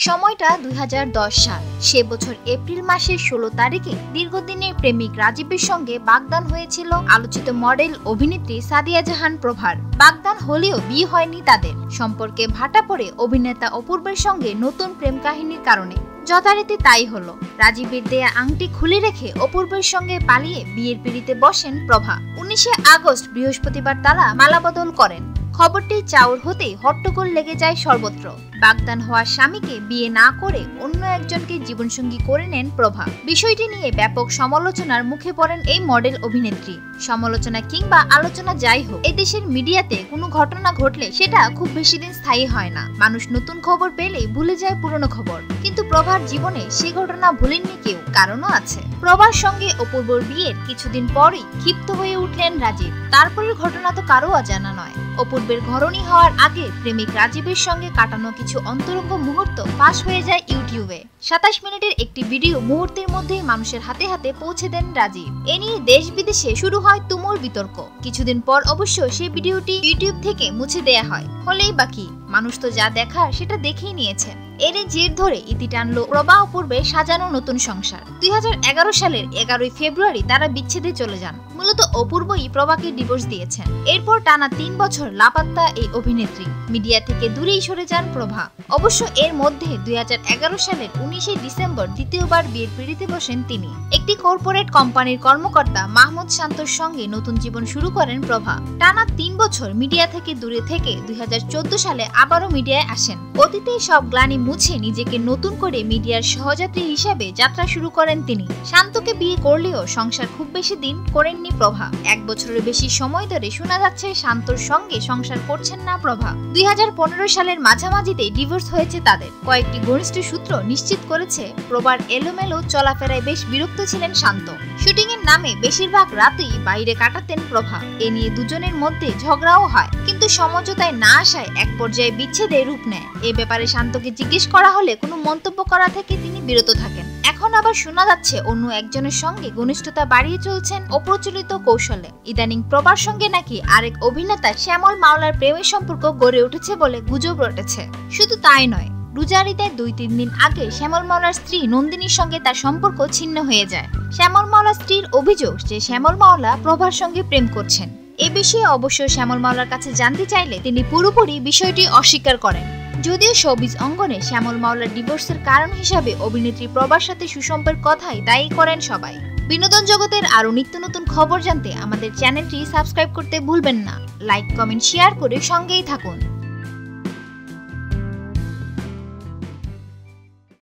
সময়টা 2010 সাল। সে বছর এপ্রিল মাসের 16 তারিখে দীর্ঘদিনের প্রেমিক রাজীবের সঙ্গে বাগদান হয়েছিল আলোচিত মডেল অভিনেত্রী সাদিয়া জাহান প্রভার। বাগদান হলেও বিয়ে হয়নি তাদের। সম্পর্কে ভাটা পড়ে অভিনেতা অপূর্বের সঙ্গে নতুন প্রেম কাহিনীর কারণে। যথারীতি তাই হলো। রাজীবের দেয়া আংটি খুলে রেখে অপূর্বের সঙ্গে পালিয়ে বিয়ের পিড়িতে বসেন প্রভা। 19 আগস্ট বৃহস্পতিবার তারা মালাবদল করেন। খবরটি চাউর হতেই হট্টগোল লেগে যায় সর্বত্র। বাগদান হওয়া স্বামীকে বিয়ে না করে অন্য একজনকে জীবনসঙ্গী করে নেন প্রভা। বিষয়টি নিয়ে ব্যাপক সমালোচনার মুখে পড়েন এই মডেল অভিনেত্রী। সমালোচনা কিংবা আলোচনা যাই হোক, এদেশের মিডিয়াতে কোনো ঘটনা ঘটলে সেটা খুব বেশি দিন স্থায়ী হয় না। মানুষ নতুন খবর পেলেই ভুলে যায় পুরনো খবর। কিন্তু প্রভার জীবনে সে ঘটনা ভুলেননি কেউ, কারণও আছে। প্রভার সঙ্গে অপূর্বর বিয়ের কিছুদিন পরই ক্ষিপ্ত হয়ে উঠলেন রাজীব। তারপরের ঘটনা তো কারো অজানা নয়। অপূর্বের ঘরণী হওয়ার আগে প্রেমিক রাজীবের সঙ্গে কাটানো কিছু অন্তরঙ্গ মুহূর্ত ফাঁস হয়ে যায় ইউটিউবে। 27 মিনিটের একটি ভিডিও মুহূর্তের মধ্যেই মানুষের হাতে হাতে পৌঁছে দেন রাজীব। এ নিয়ে দেশ বিদেশে শুরু হয় তুমুল বিতর্ক। কিছুদিন পর অবশ্য সেই ভিডিওটি ইউটিউব থেকে মুছে দেয়া হয়। হলেই বাকি, মানুষ তো যা দেখার সেটা দেখেই নিয়েছেন। এরই জের ধরে ইতি টানলো প্রভা অপূর্বের সাজানো নতুন সংসার। 2011 সালের 11 ফেব্রুয়ারি তারা বিচ্ছেদে চলে যান। মূলত অপূর্বই প্রভাকে ডিভোর্স দিয়েছেন। এরপর টানা 3 বছর লাপাত্তা এই অভিনেত্রী। মিডিয়া থেকে দূরেই সরে যান প্রভা। অবশ্য এর মধ্যে 2011 সালের 19 ডিসেম্বর দ্বিতীয়বার বিয়ের পিড়িতে বসেন তিনি। একটি কর্পোরেট কোম্পানির কর্মকর্তা মাহমুদ শান্তর সঙ্গে নতুন জীবন শুরু করেন প্রভা। টানা 3 বছর মিডিয়া থেকে দূরে থেকে 2014 সালে আবারও মিডিয়ায় আসেন। অতীতে সব গ্লানি মুছে নিজেকে নতুন করে মিডিয়ার সহযাত্রী হিসেবে যাত্রা শুরু করেন তিনি। শান্তকে বিয়ে করলেও সংসার খুব বেশি দিন করেননি প্রভা। 1 বছরের বেশি সময় ধরে শোনা যাচ্ছে শান্তর সঙ্গে সংসার করছেন না প্রভা। 2015 সালের মাঝামাঝিতে ডিভোর্স হয়েছে তাদের। কয়েকটি ঘনিষ্ঠ সূত্র নিশ্চিত করেছে প্রভার এলোমেলো চলাফেরায় বেশ বিরক্ত ছিলেন শান্ত। শুটিং এর নামে বেশিরভাগ রাতেই বাইরে কাটাতেন প্রভা। এ নিয়ে দুজনের মধ্যে ঝগড়াও হয়, কিন্তু সমঝোতায় না আসায় এক পর্যায়ে বিচ্ছেদে রূপ নেয়। এ ব্যাপারে শান্তকে জিজ্ঞেস করা হলে কোনো মন্তব্য করা থেকে তিনি বিরত থাকেন। এখন আবার শোনা যাচ্ছে অন্য একজনের সঙ্গে ঘনিষ্ঠতা বাড়িয়ে চলছেন অপ্রচলিত কৌশলে। ইদানিং প্রভার সঙ্গে নাকি আরেক অভিনেতা শ্যামল মাওলার প্রেমের সম্পর্ক গড়ে উঠেছে বলে গুজব রটেছে। শুধু তাই নয়, রোজারিতে 2-3 দিন আগে শ্যামল মাওলার স্ত্রী নন্দিনীর সঙ্গে তার সম্পর্ক ছিন্ন হয়ে যায়। শ্যামল মাওলার স্ত্রীর অভিযোগ যে শ্যামল মাওলা প্রভার সঙ্গে প্রেম করছেন। এ বিষয়ে অবশ্য শ্যামল মাওলার কাছে জানতে চাইলে তিনি পুরোপুরি বিষয়টি অস্বীকার করেন। যদিও শোবিজ অঙ্গনে শ্যামল মাওলার ডিভোর্সের কারণ হিসাবে অভিনেত্রী প্রভার সাথে সুসম্পর্কের কথাই দায়ী করেন সবাই। বিনোদন জগতের আরো নিত্য নতুন খবর জানতে আমাদের চ্যানেলটি সাবস্ক্রাইব করতে ভুলবেন না। লাইক, কমেন্ট, শেয়ার করে সঙ্গেই থাকুন।